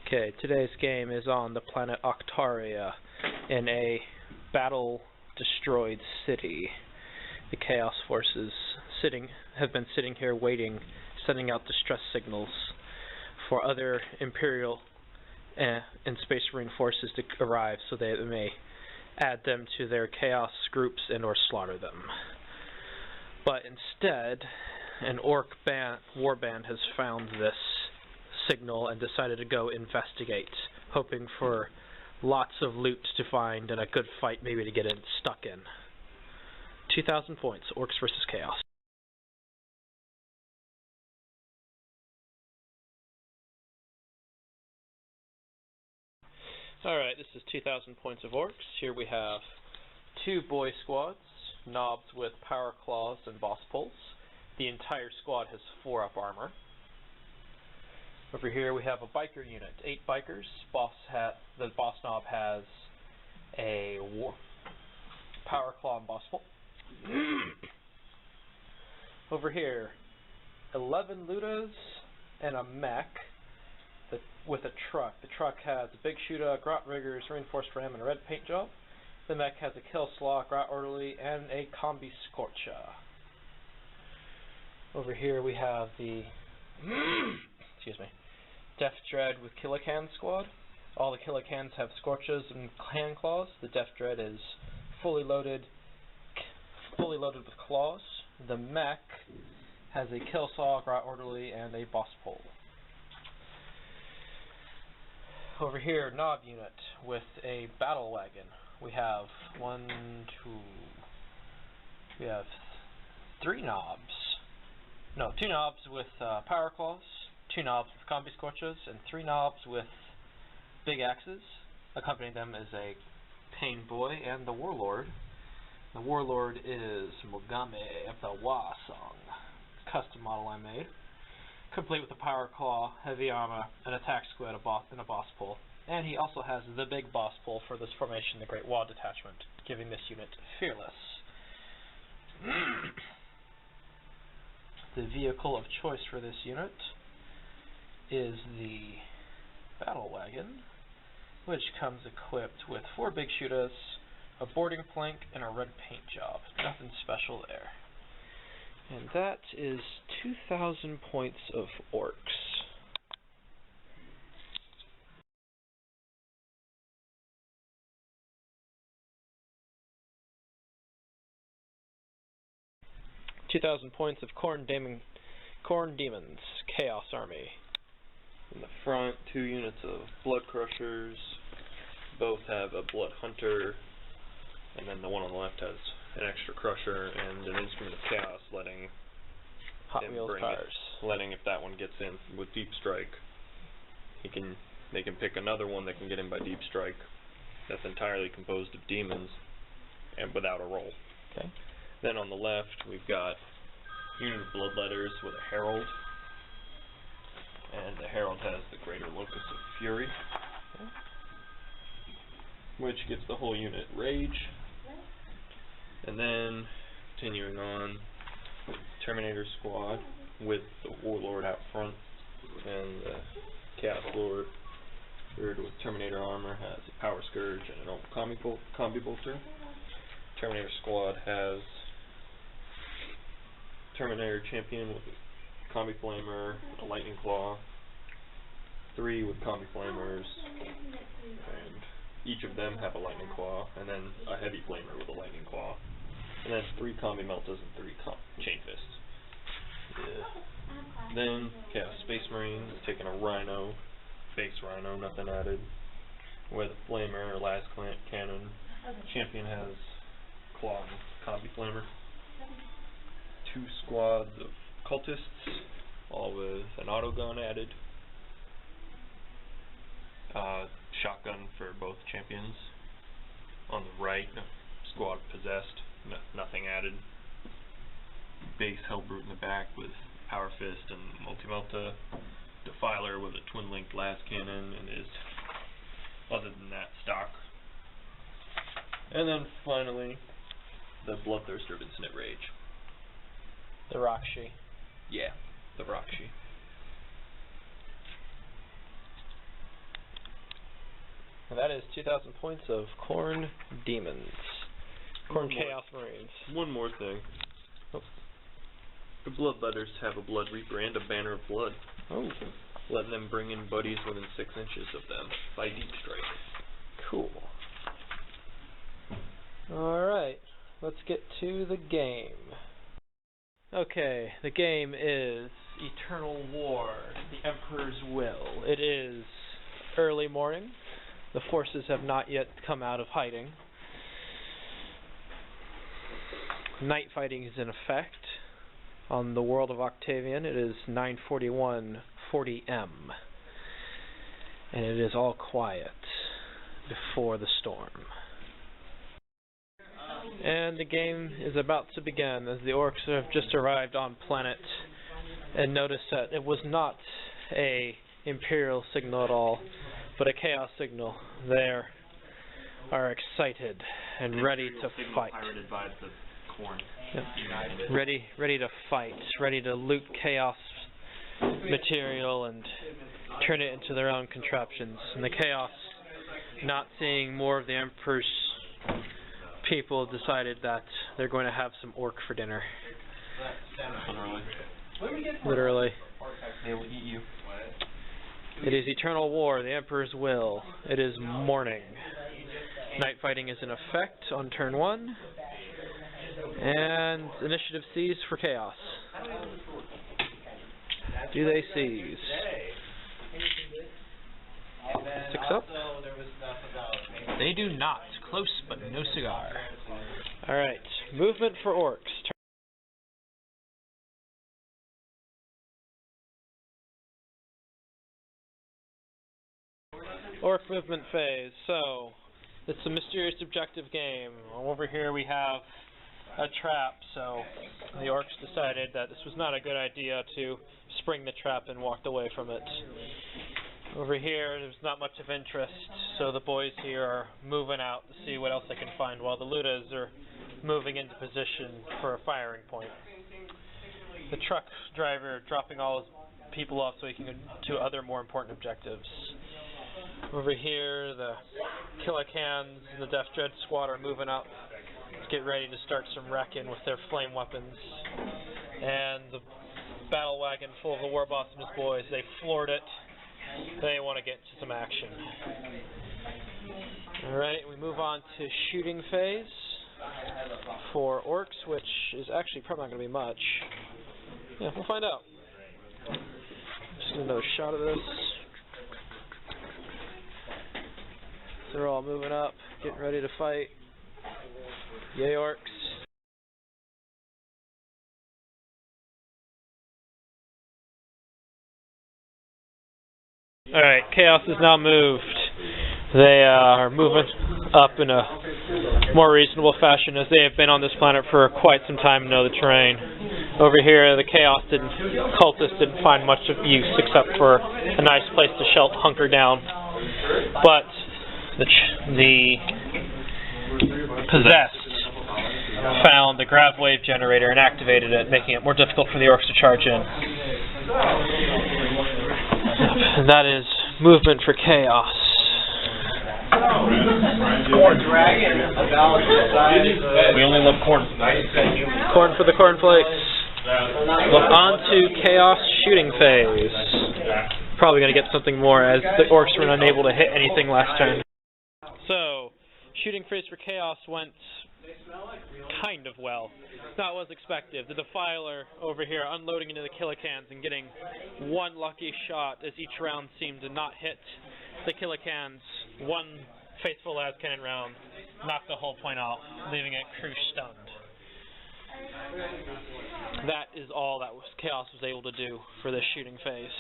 Okay, today's game is on the planet Octaria in a battle-destroyed city. The Chaos Forces have been sitting here waiting, sending out distress signals for other Imperial and Space Marine forces to arrive so they may add them to their Chaos groups and or slaughter them. But instead, an Ork warband has found this signal and decided to go investigate, hoping for lots of loot to find and a good fight maybe to get stuck in. 2,000 points, Orks versus Chaos. Alright, this is 2,000 points of Orks. Here we have two boy squads, knobs with power claws and boss pulls. The entire squad has 4-up armor. Over here we have a biker unit, 8 bikers. The boss knob has a power claw and boss pull. Over here, 11 Ludas and a mech with a truck. The truck has a big shooter, grot riggers, reinforced ram, and a red paint job. The mech has a kill slaw, grot orderly, and a combi scorcher. Over here we have the Death Dread with Killican squad. All the Killicans have scorches and hand claws. The Death Dread is fully loaded with claws. The mech has a kill saw, grot orderly, and a boss pole. Over here, knob unit with a battle wagon. We have 3 knobs. No, 2 knobs with power claws, 2 knobs with combi scorches, and 3 knobs with big axes. Accompanying them is a pain boy and the warlord. The warlord is Mogame of the Wa Song, custom model I made, complete with a power claw, heavy armor, an attack squid, and a boss pole. And he also has the big boss pole for this formation, the Great Wall Detachment, giving this unit fearless. The vehicle of choice for this unit is the battle wagon, which comes equipped with 4 big shooters, a boarding plank, and a red paint job. Nothing special there. And that is 2,000 points of Orks. $2,000 points of Khorne Demons, Chaos Army. In the front, 2 units of Blood Crushers. Both have a Blood Hunter, and then the one on the left has an extra Crusher and an Instrument of Chaos, letting Hot Wheels cars. Letting if that one gets in with Deep Strike, they can pick another one that can get in by Deep Strike. That's entirely composed of demons and without a roll. Okay. Then on the left, we've got unit of Bloodletters with a Herald. And the Herald has the Greater Locus of Fury, which gives the whole unit Rage. And then, continuing on, Terminator Squad with the Warlord out front. And the Chaos Lord, with Terminator Armor, has a Power Scourge and an Combi Bolter. Terminator Squad has Terminator Champion with a Combi Flamer, a Lightning Claw, 3 with Combi Flamers, and each of them have a Lightning Claw, and then a Heavy Flamer with a Lightning Claw, and then 3 Combi Meltas and 3 Chain Fists. Then Chaos Space Marines taking a Rhino, base Rhino, nothing added, with a Flamer, a Las Cannon. Champion has Claw and Combi Flamer. 2 squads of cultists, all with an autogun added. Shotgun for both champions. On the right, squad possessed, nothing added. Base Hellbrute in the back with Power Fist and Multi-Melta. Defiler with a twin-linked Las Cannon and is, other than that, stock. And then finally, the Bloodthirster of Infinite Rage. The Rakshi. Yeah, the Rakshi. And that is 2,000 points of Khorne Demons. Khorne Chaos Marines. One more thing. Oh. The Bloodletters have a Blood Reaper and a Banner of Blood. Oh. Letting them bring in buddies within 6 inches of them by deep strike. Cool. Alright, let's get to the game. Okay, the game is Eternal War, the Emperor's Will. It is early morning. The forces have not yet come out of hiding. Night fighting is in effect. On the world of Octavian, it is 9:41:40 M. And it is all quiet before the storm. And the game is about to begin as the Orks have just arrived on planet and noticed that it was not a Imperial signal at all, but a Chaos signal. They are excited and ready to fight. Pirated by the Khorne. Yep. Ready to fight, ready to loot Chaos material and turn it into their own contraptions. And the Chaos, not seeing more of the Emperor's people, decided that they're going to have some Ork for dinner. Literally. They will eat you. It is Eternal War, the Emperor's Will. It is morning. Night fighting is in effect on turn 1. And initiative seized for Chaos. Do they seize? 6 up? They do not. Close, but no cigar. Alright, movement for Orks. Ork movement phase. So, it's a mysterious objective game. Over here we have a trap, so the Orks decided that this was not a good idea to spring the trap and walked away from it. Over here, there's not much of interest, so the boys here are moving out to see what else they can find, while the Ludas are moving into position for a firing point. The truck driver dropping all his people off so he can go to other more important objectives. Over here, the Killicans and the Death Dread squad are moving up to get ready to start some wrecking with their flame weapons. And the battle wagon full of the War Boss and his boys, they floored it. They want to get to some action. Alright, we move on to shooting phase for Orks, which is actually probably not going to be much. Yeah, we'll find out. Just get another shot of this. They're all moving up, getting ready to fight. Yay, Orks. Alright, Chaos is now moved. They are moving up in a more reasonable fashion, as they have been on this planet for quite some time and know the terrain. Over here, the Chaos cultists didn't find much of use except for a nice place to hunker down. But the possessed found the grav wave generator and activated it, making it more difficult for the Orks to charge in. That is movement for Chaos. We only love corn. Corn for the cornflakes. On to Chaos shooting phase. Probably going to get something more, as the Orks were unable to hit anything last turn. So, shooting phase for Chaos went kind of well. Not what was expected. The Defiler over here unloading into the Killicans and getting one lucky shot, as each round seemed to not hit the Killicans. One faithful las cannon round knocked the whole point off, leaving it crew stunned. That is all that Chaos was able to do for this shooting phase.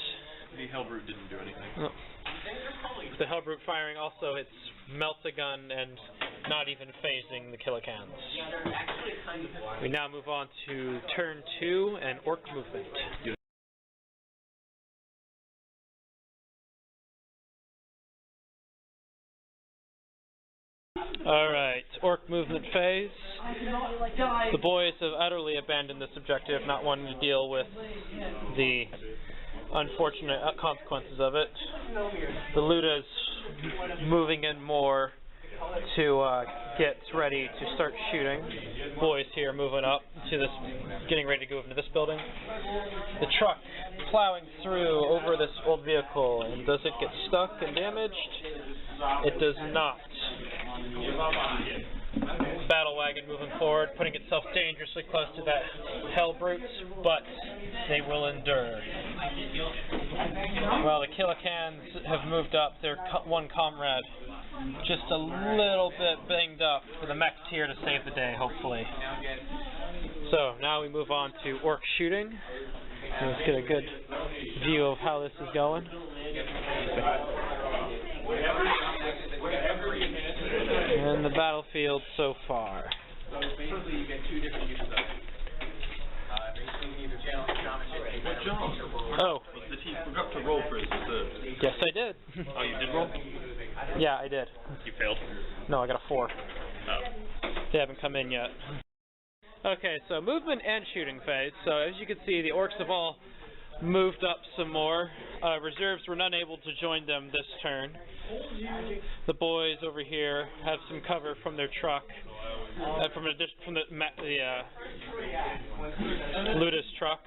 The Hellbrute didn't do anything. No. The Hellbrute firing also hits melts a gun and not even phasing the Killicans. We now move on to turn 2 and Ork movement. Alright, Ork movement phase. The boys have utterly abandoned this objective, not wanting to deal with the unfortunate consequences of it. The Ludas moving in more to get ready to start shooting. Boys here moving up to this, getting ready to go into this building. The truck plowing through over this old vehicle, and does it get stuck and damaged? It does not. Battle wagon moving forward, putting itself dangerously close to that hell brute, but they will endure. Well, the Killicans have moved up. Their one comrade just a little bit banged up, for the mech's here to save the day, hopefully. So now we move on to orc shooting. Let's get a good view of how this is going. And the battlefield so far. Oh. Did he forgot to roll for his reserves? Yes, I did. Oh, you did roll? Yeah, I did. You failed? No, I got a 4. Oh. They haven't come in yet. Okay, so movement and shooting phase. So as you can see, the orcs have all moved up some more. Reserves were not able to join them this turn. The boys over here have some cover from their truck, from the Ludus truck,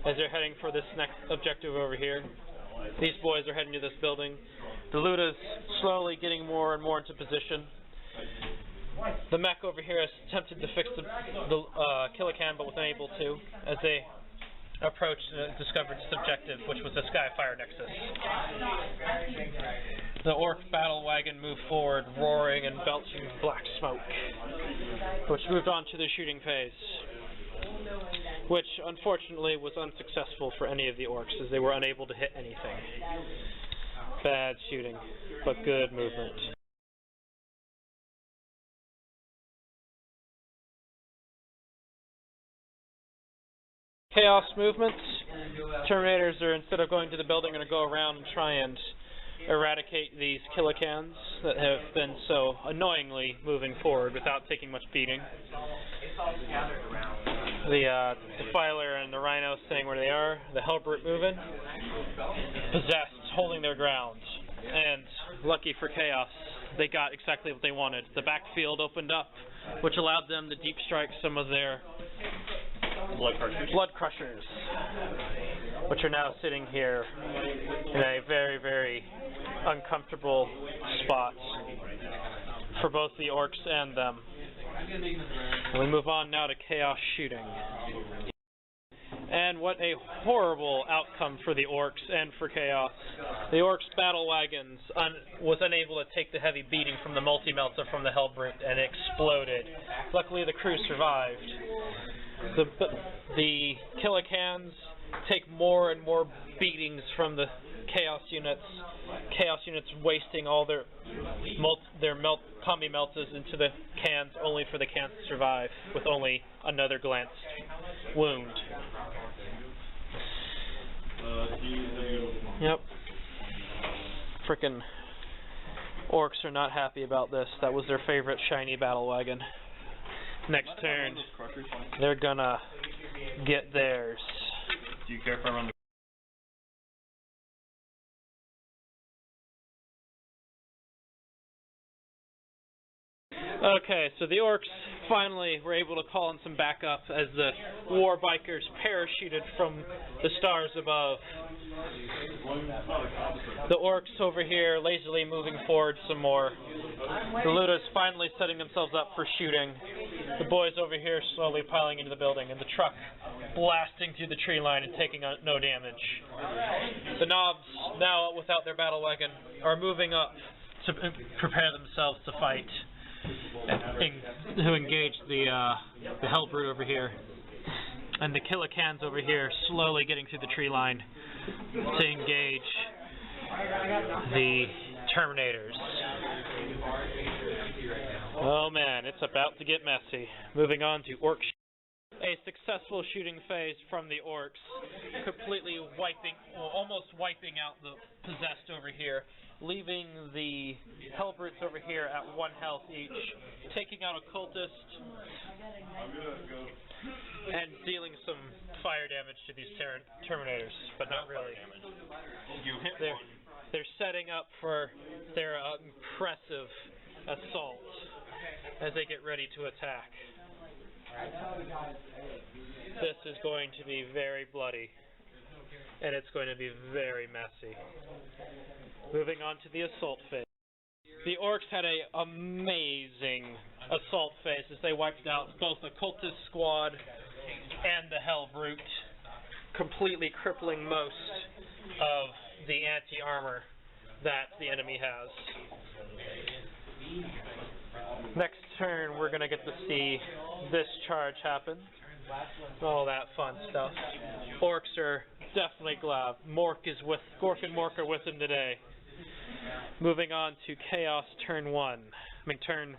as they're heading for this next objective over here. These boys are heading to this building. The Ludus slowly getting more and more into position. The mech over here has attempted to fix the Killican, but was unable to, as they approached and discovered its objective, which was the Skyfire Nexus. The Orc battle wagon moved forward, roaring and belching black smoke, which moved on to the shooting phase, which unfortunately was unsuccessful for any of the Orcs, as they were unable to hit anything. Bad shooting, but good movement. Chaos movements. Terminators are, instead of going to the building, going to go around and try and eradicate these Killicans that have been so annoyingly moving forward without taking much beating. The Defiler and the Rhino staying where they are. The Hellbrute moving. Possessed, holding their ground. And lucky for Chaos, they got exactly what they wanted. The backfield opened up, which allowed them to deep strike some of their Blood Crushers, which are now sitting here in a very, very uncomfortable spot for both the Orcs and them. And we move on now to Chaos shooting. And what a horrible outcome for the Orcs and for Chaos. The Orcs' battle wagons was unable to take the heavy beating from the multi-melter from the Hellbrute, and it exploded. Luckily the crew survived. The Killicans take more and more beatings from the Chaos units. Chaos units wasting all their combi meltas into the cans, only for the cans to survive with only another glanced wound. Yep. Frickin' Orcs are not happy about this. That was their favorite shiny battle wagon. Next turn, they're gonna get theirs. Do you care if I run the... Okay, so the Orcs finally were able to call in some backup as the war bikers parachuted from the stars above. The Orcs over here lazily moving forward some more. The Ludus finally setting themselves up for shooting. The boys over here slowly piling into the building, and the truck blasting through the tree line and taking no damage. The Knobs, now without their battle wagon, are moving up to prepare themselves to fight. Who engage the Hellbrute over here, and the Killicans over here slowly getting through the tree line to engage the Terminators. Oh man, it's about to get messy. Moving on to Orc. A successful shooting phase from the Orcs, completely almost wiping out the possessed over here, leaving the Hellbrutes over here at 1 health each, taking out a cultist, and dealing some fire damage to these Terminators, but not really. You hit one. They're setting up for their impressive assault as they get ready to attack. This is going to be very bloody, and it's going to be very messy. Moving on to the assault phase. The Orks had an amazing assault phase as they wiped out both the Cultist squad and the Hell Brute, completely crippling most of the anti-armor that the enemy has. Next turn, we're going to get to see this charge happen. All that fun stuff. Orks are definitely glad. Gork and Mork are with him today. Moving on to Chaos turn 1. Turn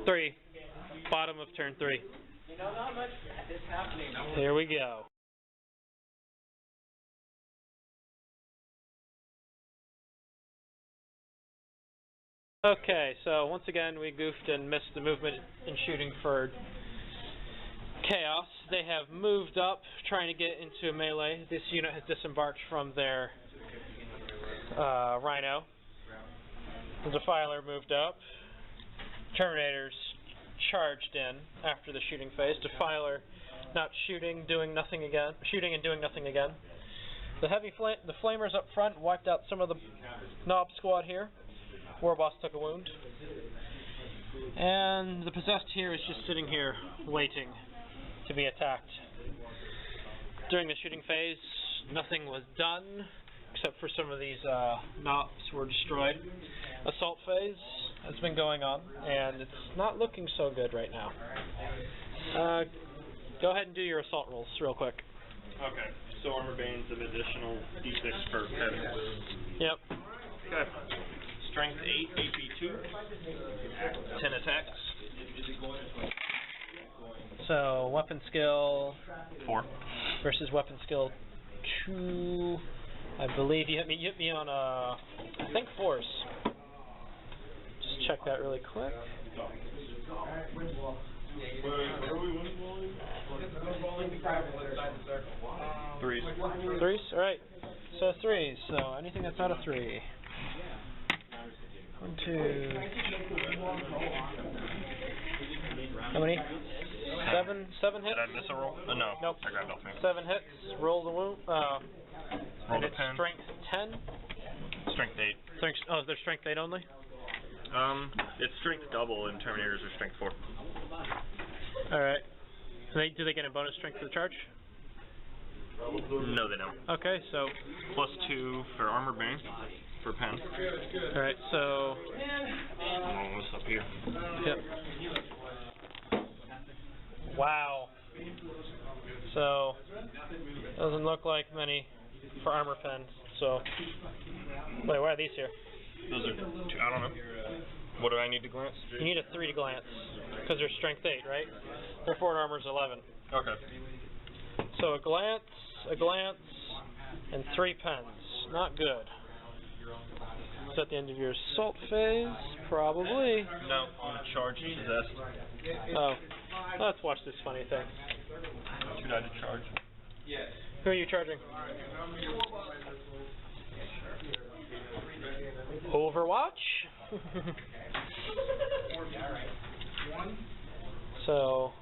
3. Bottom of turn 3. Here we go. Okay, so once again we goofed and missed the movement and shooting for Chaos. They have moved up, trying to get into a melee. This unit has disembarked from their Rhino. The Defiler moved up. Terminators charged in after the shooting phase. Defiler not shooting, doing nothing again. Shooting and doing nothing again. The the Flamers up front wiped out some of the Knob squad here. Warboss took a wound. And the Possessed here is just sitting here waiting to be attacked. During the shooting phase, nothing was done except for some of these Knobs were destroyed. Assault phase has been going on, and it's not looking so good right now. Go ahead and do your assault rolls real quick. Okay, so Armor Bane's an additional D6 per heavy. Yep. Okay. Strength 8, AP 2. 10 attacks. So, weapon skill 4. versus weapon skill 2. I believe you hit me on I think force. Just check that really quick. 3s. 3s? Alright. So 3s. So anything that's not a 3. 1, 2. How many? 7 hits? Did I miss a roll? No. Nope. I grabbed off me. 7 hits. Roll the wound. Roll and the it's 10. strength 10? Strength 8. Oh, is there strength 8 only? It's strength double, and Terminators are strength 4. Alright. Do they get a bonus strength for the charge? No, they don't. Okay, so... Plus 2 for Armor Bane, for Pen. Alright, so... Along this up here. Yep. Wow. So, doesn't look like many for Armor Pen, so... Wait, why are these here? Those are 2, I don't know. What do I need to glance? You need a 3 to glance, because they're strength 8, right? Their forward armor's 11. Okay. So a glance, and 3 pens. Not good. Is that the end of your assault phase? Probably. No, I'm gonna charge Possessed. Oh. Let's watch this funny thing. 2-sided charge. Who are you charging? Overwatch? So,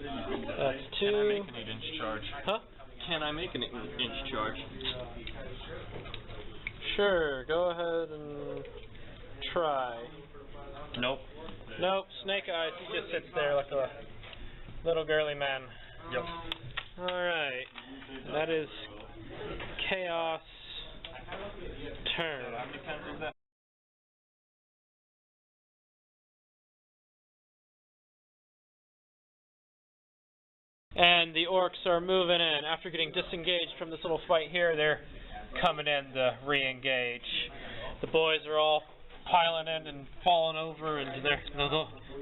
that's 2. Can I make an 8-inch charge? Huh? Can I make an 8-inch charge? Sure, go ahead and try. Nope. Nope, Snake Eyes, he just sits there like a little girly man. Yep. Alright, that is Chaos turn. How many pens is that? And the Orks are moving in. After getting disengaged from this little fight here, they're coming in to re-engage. The boys are all piling in and falling over, and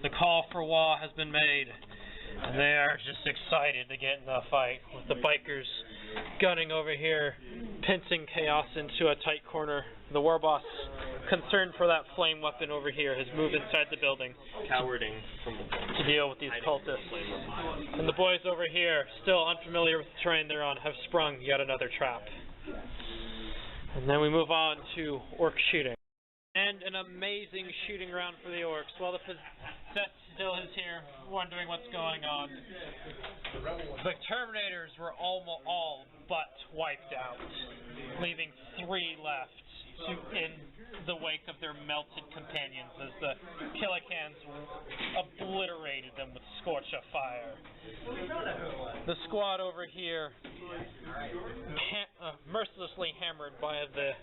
the call for war has been made. And they are just excited to get in the fight, with the bikers gunning over here, pincing Chaos into a tight corner. The Warboss, concerned for that flame weapon over here, has moved inside the building Cowarding from to deal with these cultists. And the boys over here, still unfamiliar with the terrain they're on, have sprung yet another trap. And then we move on to orc shooting. And an amazing shooting round for the orcs. While the possessed still is here, wondering what's going on. The Terminators were all but wiped out, leaving 3 left in the wake of their melted companions as the Killicans obliterated them with Scorch of Fire. The squad over here, mercilessly hammered by the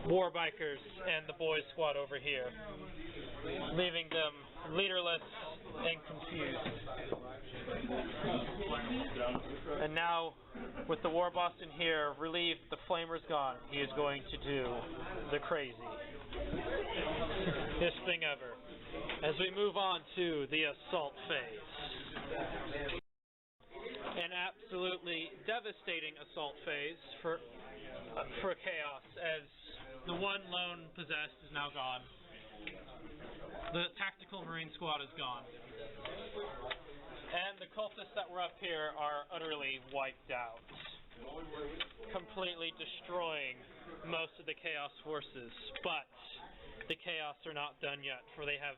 war bikers and the boys squad over here, leaving them leaderless and confused. And now, with the war boss in here, relieved the flamer's gone, he is going to do the craziest thing ever. As we move on to the assault phase. An absolutely devastating assault phase for Chaos, as the one lone possessed is now gone. The tactical marine squad is gone. And the cultists that were up here are utterly wiped out, completely destroying most of the Chaos forces. But the Chaos are not done yet, for they have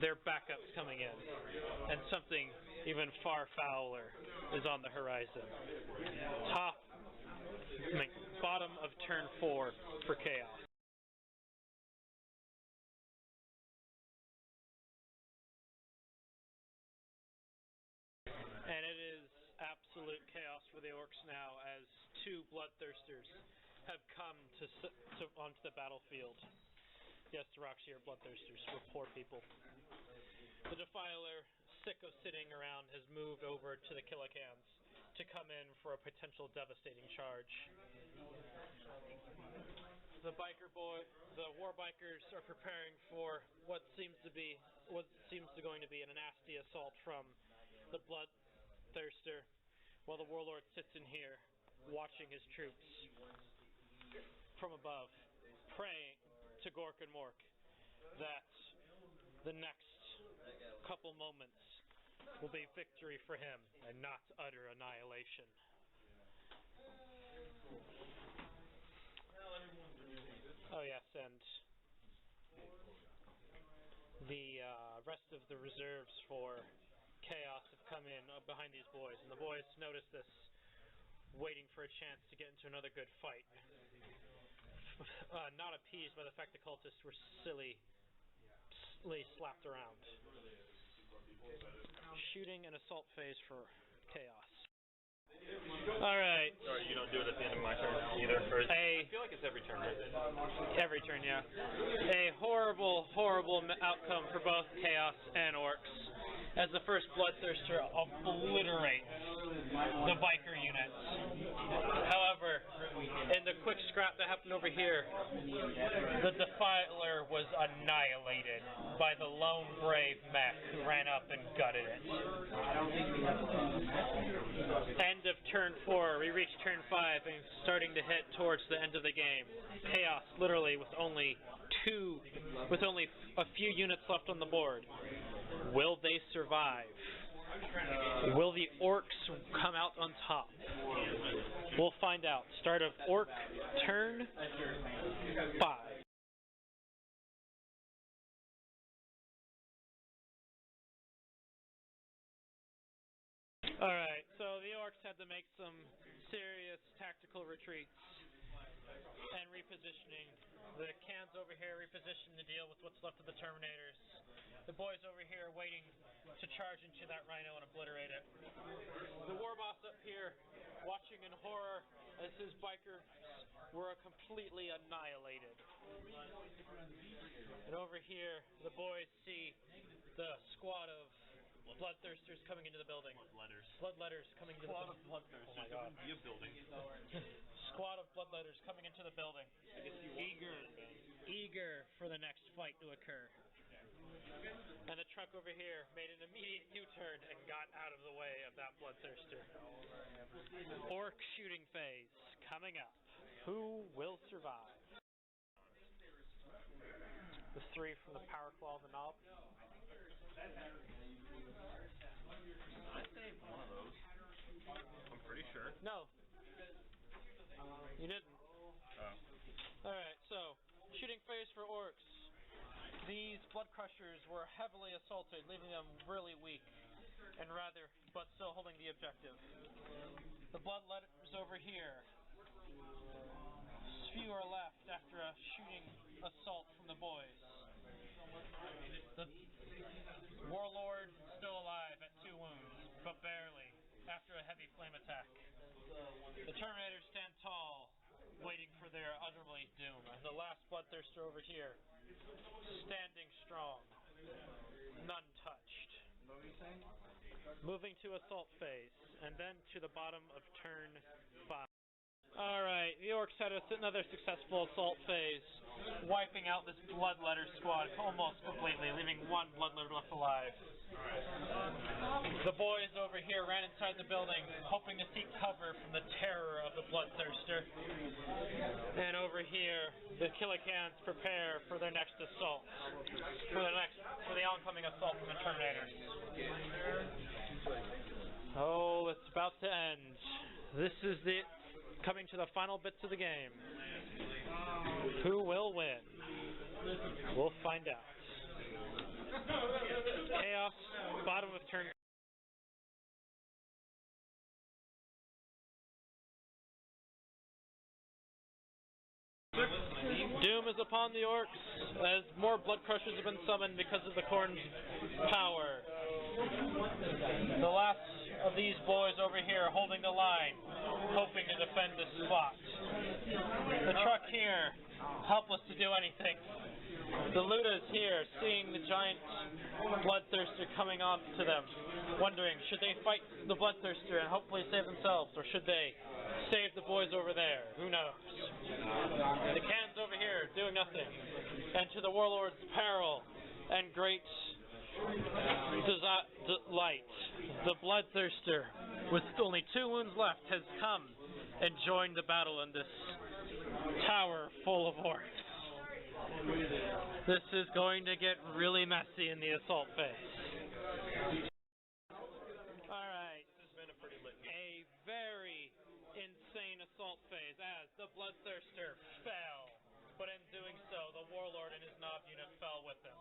their backups coming in, and something even far fouler is on the horizon. Bottom of turn 4 for Chaos. And it is absolute chaos for the orcs now, as 2 bloodthirsters have come onto the battlefield. Yes, the Roxy are bloodthirsters. We're poor people. The Defiler, sick of sitting around, has moved over to the Killicans to come in for a potential devastating charge. The war bikers are preparing for what seems going to be a nasty assault from the bloodthirster, while the warlord sits in here, watching his troops from above, praying to Gork and Mork that the next couple moments will be victory for him and not utter annihilation. Oh yes, and the rest of the reserves for Chaos have come in behind these boys, and the boys notice this, waiting for a chance to get into another good fight. Not appeased by the fact the cultists were silly slapped around. Shooting and assault phase for Chaos. Alright. Sorry, you don't do it at the end of my turn either. I feel like it's every turn, right? Every turn, yeah. A horrible, horrible outcome for both Chaos and Orcs, as the first Bloodthirster obliterates the biker units. However, in the quick scrap that happened over here, the Defiler was annihilated by the lone brave mech who ran up and gutted it. End of turn 4, we reach turn 5 and starting to hit towards the end of the game. Chaos, literally, with only a few units left on the board. Will they survive? Will the Orks come out on top? We'll find out. Start of Ork Turn 5. Alright, so the Orks had to make some serious tactical retreats and repositioning. The cans over here repositioned to deal with what's left of the Terminators. The boys over here waiting to charge into that Rhino and obliterate it. The war boss up here watching in horror as his bikers were completely annihilated. And over here, the boys see the squad of Bloodthirsters coming into the building. Bloodletters coming into the building. Squad of Bloodthirsters. Oh my god. Be a building. Squad of Bloodletters coming into the building. Eager for the next fight to occur. And the truck over here made an immediate U-turn and got out of the way of that Bloodthirster. Ork shooting phase coming up. Who will survive? The 3 from the Power Claw of the Knob. I saved one of those. I'm pretty sure. No. You didn't. Alright, so, shooting phase for Orks. These blood crushers were heavily assaulted, leaving them really weak, but still holding the objective. The bloodletters over here. Few are left after a shooting assault from the boys. The warlord still alive at 2 wounds, but barely, after a heavy flame attack. The Terminators stand tall, waiting for their utterly doom. And the last bloodthirster over here, standing strong, none touched. Moving to assault phase, and then to the bottom of turn 5. Alright, the Orks had another successful assault phase, wiping out this bloodletter squad almost completely, leaving 1 bloodletter left alive. The boys over here ran inside the building, hoping to seek cover from the terror of the bloodthirster. And over here, the Killicans prepare for their next assault, for the oncoming assault from the Terminators. Oh, it's about to end. This is coming to the final bits of the game. Who will win? We'll find out. Chaos, bottom of turn. Doom is upon the Orks, as more blood crushers have been summoned because of the Khorne's power. The last of these boys over here holding the line, hoping to defend this spot. The truck here, helpless to do anything. The Ludas here, seeing the giant bloodthirster coming on to them, wondering, should they fight the bloodthirster and hopefully save themselves, or should they save the boys over there? Who knows? The cans over here, doing nothing. And to the warlord's peril and great delight, the bloodthirster, with only 2 wounds left, has come and joined the battle in this tower full of orcs. This is going to get really messy in the assault phase. Alright, This has been a pretty lit game. a very insane assault phase as the bloodthirster fell. But in doing so, the warlord and his Nob unit fell with him.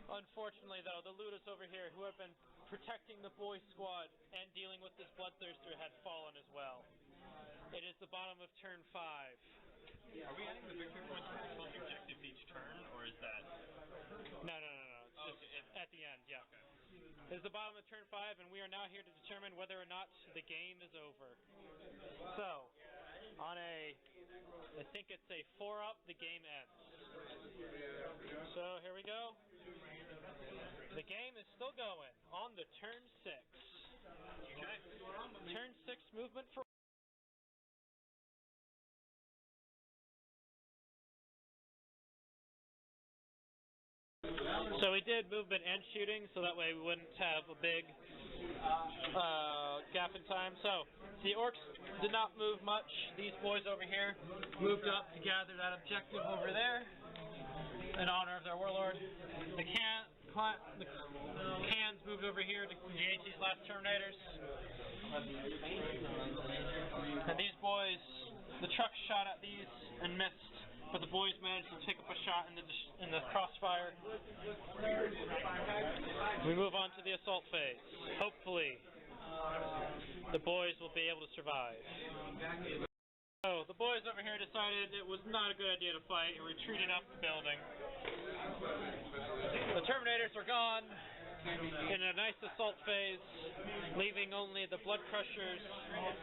Unfortunately, though, the Ludas over here, who have been protecting the boy squad and dealing with this bloodthirster, had fallen as well. It is the bottom of turn 5. Are we adding the victory points for controlling objectives each turn, or is that... No. It's just at the end, yeah. Okay. It is the bottom of turn 5, and we are now here to determine whether or not the game is over. So, on I think it's a 4-up, the game ends. So, here we go. The game is still going on to turn 6. Okay. Turn 6 movement for... So we did movement and shooting, so that way we wouldn't have a big gap in time. So the Orks did not move much. These boys over here moved up to gather that objective over there in honor of their warlord. The cans moved over here to engage these last Terminators. And these boys, the truck shot at these and missed. But the boys managed to pick up a shot in the crossfire. We move on to the assault phase. Hopefully, the boys will be able to survive. So, the boys over here decided it was not a good idea to fight and retreated up the building. The Terminators are gone in a nice assault phase, leaving only the blood crushers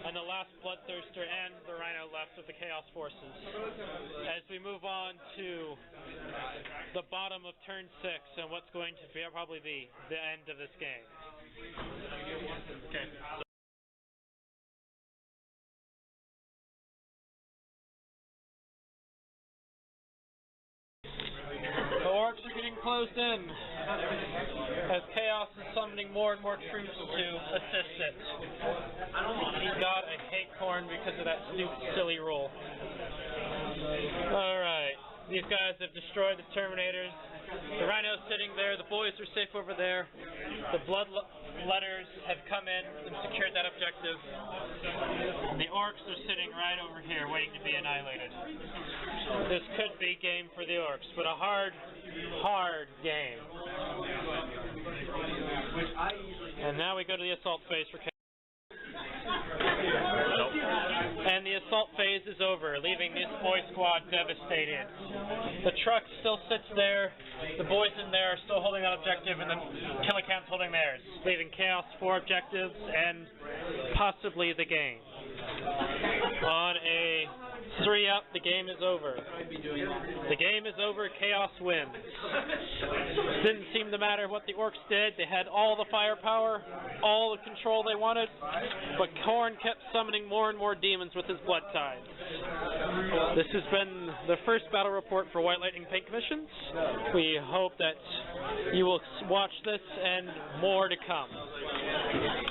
and the last bloodthirster and the rhino left of the chaos forces. As we move on to the bottom of turn 6 and what's going to probably be the end of this game. Okay. The Orks are getting closed in, as Chaos is summoning more and more troops to assist it. God, I hate Khorne because of that stupid, silly rule. Alright. These guys have destroyed the Terminators. The Rhino's sitting there. The boys are safe over there. The Bloodletters have come in and secured that objective. And the Orks are sitting right over here waiting to be annihilated. This could be game for the Orks, but a hard game. And now we go to the assault phase for and the assault phase is over, leaving this boy squad devastated. The truck still sits there, the boys in there are still holding that objective, and the Killicant's holding theirs, leaving Chaos 4 objectives and possibly the game. On a 3-up, the game is over. The game is over, Chaos wins. Didn't seem to matter what the Orks did. They had all the firepower, all the control they wanted, but Khorne kept summoning more and more demons with his blood tides. This has been the first battle report for White Lightning Paint Commissions. We hope that you will watch this and more to come.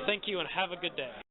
Thank you and have a good day.